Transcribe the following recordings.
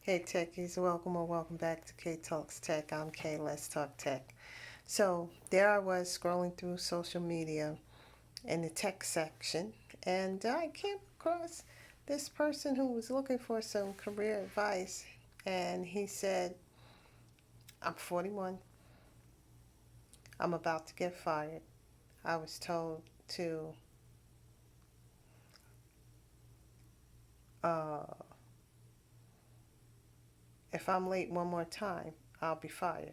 Hey techies, welcome or welcome back to kaetalkstech. I'm Kay, let's talk tech. So there I was scrolling through social media in the tech section, and I came across this person who was looking for some career advice, and he said, I'm 41, I'm about to get fired. I was told to, uh, if I'm late one more time, I'll be fired.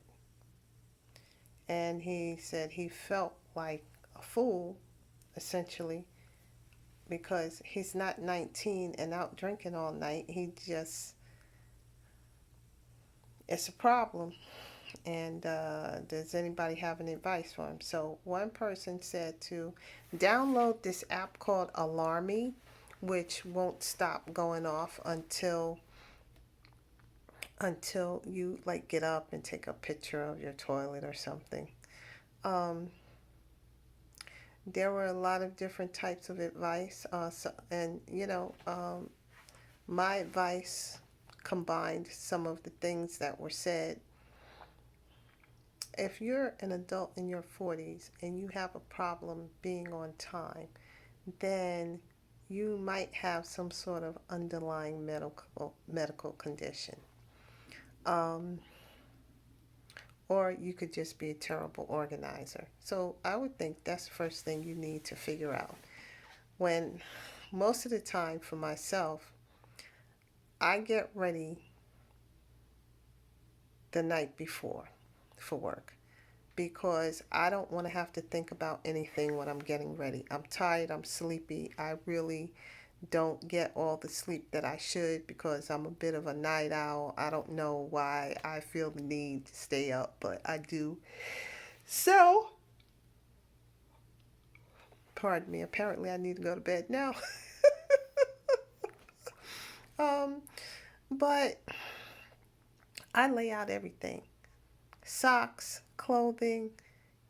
And he said he felt like a fool, essentially, because he's not 19 and out drinking all night. He just, it's a problem. And does anybody have any advice for him? So, one person said to download this app called Alarmy, which won't stop going off until you like get up and take a picture of your toilet or something. Um, there were a lot of different types of advice, my advice combined some of the things that were said. If you're an adult in your 40s and you have a problem being on time, then you might have some sort of underlying medical condition. Um, or you could just be a terrible organizer. So I would think that's the first thing you need to figure out. When most of the time for myself, I get ready the night before for work because I don't want to have to think about anything when I'm getting ready. I'm tired, I'm sleepy. I really don't get all the sleep that I should because I'm a bit of a night owl. I don't know why I feel the need to stay up, but I do. So, pardon me, apparently I need to go to bed now. um, but I lay out everything: socks, clothing,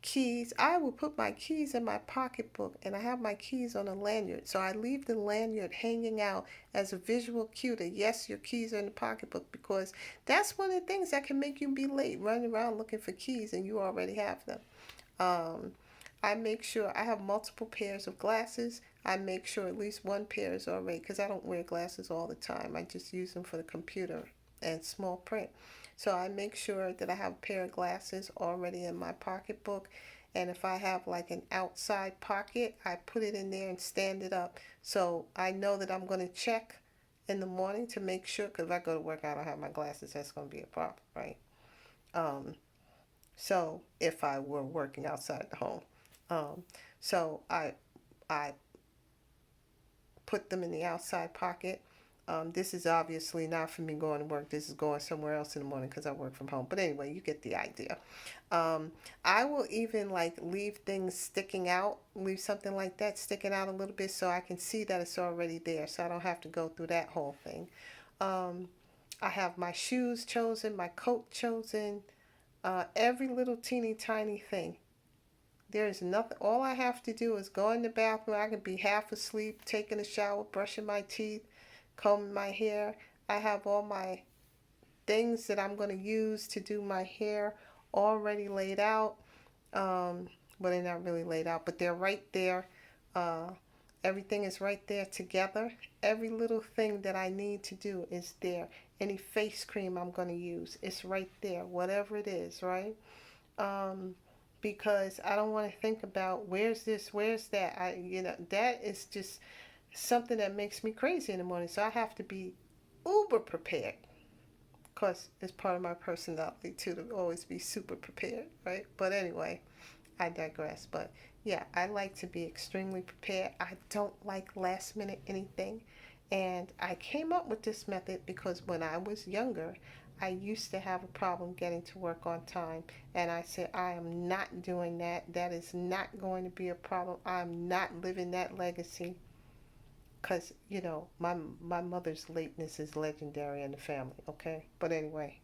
keys. I will put my keys in my pocketbook and I have my keys on a lanyard. So I leave the lanyard hanging out as a visual cue that yes, your keys are in the pocketbook because that's one of the things that can make you be late, running around looking for keys and you already have them. Um, I make sure I have multiple pairs of glasses. I make sure at least one pair is already because I don't wear glasses all the time. I just use them for the computer and small print. So I make sure that I have a pair of glasses already in my pocketbook. And if I have like an outside pocket, I put it in there and stand it up. So I know that I'm going to check in the morning to make sure because if I go to work, I don't have my glasses. That's going to be a problem, right? Um, so if I were working outside the home, um, so I put them in the outside pocket. This is obviously not for me going to work. This is going somewhere else in the morning because I work from home. But anyway, you get the idea. Um, I will even like leave things sticking out, leave something like that sticking out a little bit so I can see that it's already there, so I don't have to go through that whole thing. Um, I have my shoes chosen, my coat chosen, every little teeny tiny thing. There is nothing, all I have to do is go in the bathroom. I can be half asleep, taking a shower, brushing my teeth, combing my hair. I have all my things that I'm going to use to do my hair already laid out. Well, they're not really laid out, but they're right there. Uh, Everything is right there together. Every little thing that I need to do is there. Any face cream I'm going to use, it's right there, whatever it is, right? um, because I don't want to think about where's this, where's that. That is just something that makes me crazy in the morning. So I have to be uber prepared because it's part of my personality too to always be super prepared, right? But anyway, I digress. But yeah, I like to be extremely prepared. I don't like last minute anything. And I came up with this method because when I was younger, I used to have a problem getting to work on time. And I said, I am not doing that. That is not going to be a problem. I'm not living that legacy. Because, my mother's lateness is legendary in the family, okay? But anyway,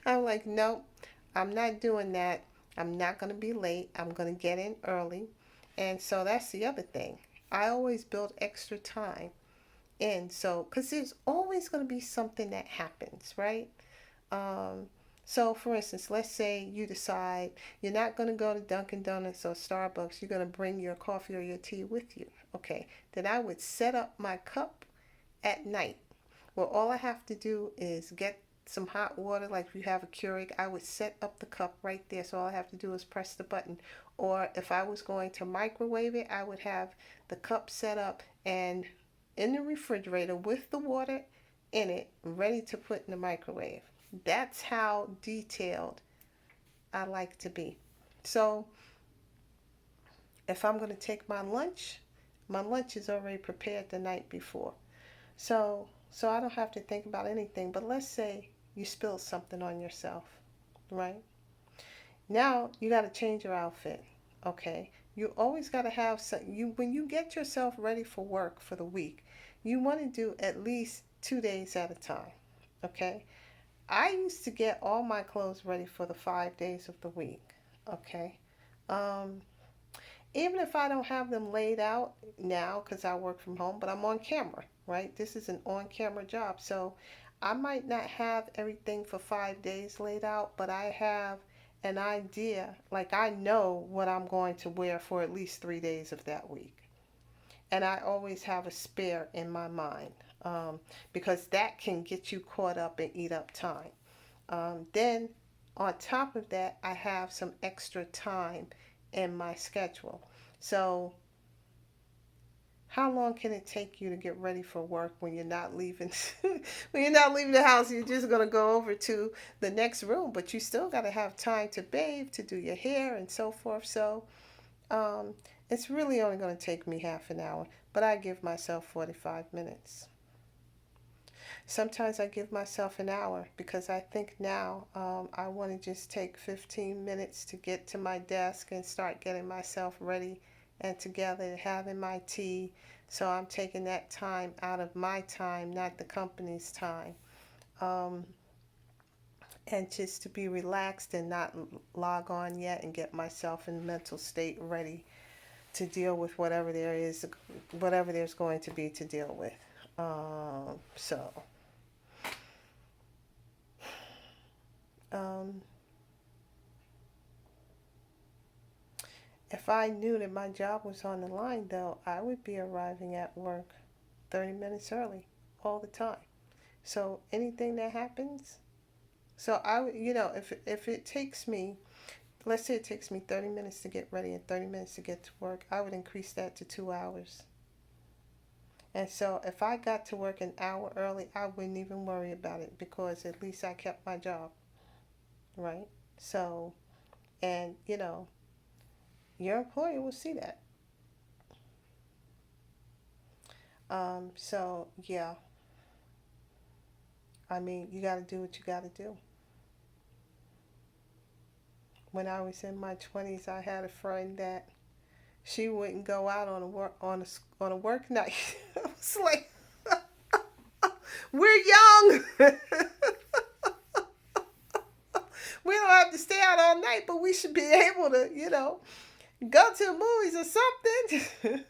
I'm like, no, I'm not doing that. I'm not going to be late. I'm going to get in early. And so that's the other thing. I always build extra time in. So, because there's always going to be something that happens, right? Um, so, for instance, let's say you decide you're not going to go to Dunkin' Donuts or Starbucks. You're going to bring your coffee or your tea with you. Okay, then I would set up my cup at night. Well, all I have to do is get some hot water, like if you have a Keurig, I would set up the cup right there. So all I have to do is press the button. Or if I was going to microwave it, I would have the cup set up and in the refrigerator with the water in it, ready to put in the microwave. That's how detailed I like to be. So if I'm going to take my lunch is already prepared the night before. So I don't have to think about anything. But let's say you spilled something on yourself, right? Now you got to change your outfit. Okay. You always got to have some, you when you get yourself ready for work for the week, you want to do at least 2 days at a time. Okay. I used to get all my clothes ready for the 5 days of the week. Okay. Um, Even if I don't have them laid out now because I work from home, but I'm on camera, right? This is an on camera job. So I might not have everything for 5 days laid out, but I have an idea. Like I know what I'm going to wear for at least 3 days of that week. And I always have a spare in my mind because that can get you caught up and eat up time. Then on top of that, I have some extra time in my schedule. So, how long can it take you to get ready for work when you're not leaving when you're not leaving the house? You're just going to go over to the next room, but you still got to have time to bathe, to do your hair and so forth. So, um, it's really only going to take me half an hour, but I give myself 45 minutes. Sometimes I give myself an hour because I think now I want to just take 15 minutes to get to my desk and start getting myself ready and together, having my tea. So I'm taking that time out of my time, not the company's time. Um, and just to be relaxed and not log on yet and get myself in mental state ready to deal with whatever there's going to be to deal with. So Um, if I knew that my job was on the line, though, I would be arriving at work 30 minutes early all the time. So anything that happens, so I would, if it takes me, let's say it takes me 30 minutes to get ready and 30 minutes to get to work, I would increase that to 2 hours. And so if I got to work an hour early, I wouldn't even worry about it because at least I kept my job, right? So, and your employer will see that. So yeah, I mean, you got to do what you got to do. When I was in my 20s, I had a friend that she wouldn't go out on a work night. I was like, we're young. We don't have to stay out all night, but we should be able to, go to the movies or something.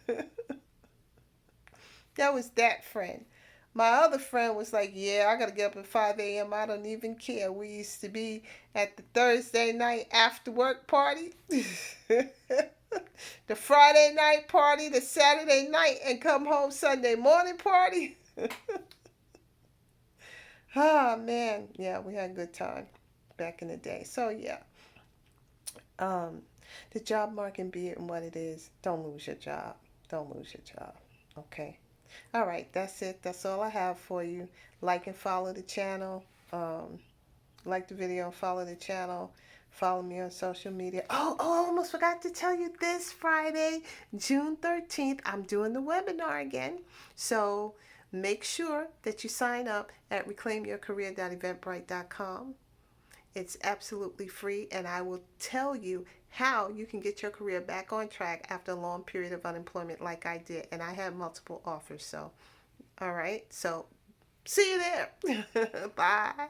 That was that friend. My other friend was like, yeah, I got to get up at 5 a.m. I don't even care. We used to be at the Thursday night after work party, the Friday night party, the Saturday night, and come home Sunday morning party. Oh, man. Yeah, we had a good time back in the day. So, yeah. Um, the job market being what it is, don't lose your job. Don't lose your job. Okay. All right, that's it. That's all I have for you. Like and follow the channel. Um, like the video and follow the channel. Follow me on social media. I almost forgot to tell you this Friday, June 13th, I'm doing the webinar again. So make sure that you sign up at reclaimyourcareer.eventbrite.com. It's absolutely free, and I will tell you how you can get your career back on track after a long period of unemployment like I did. And I have multiple offers. So, all right. So, see you there. Bye.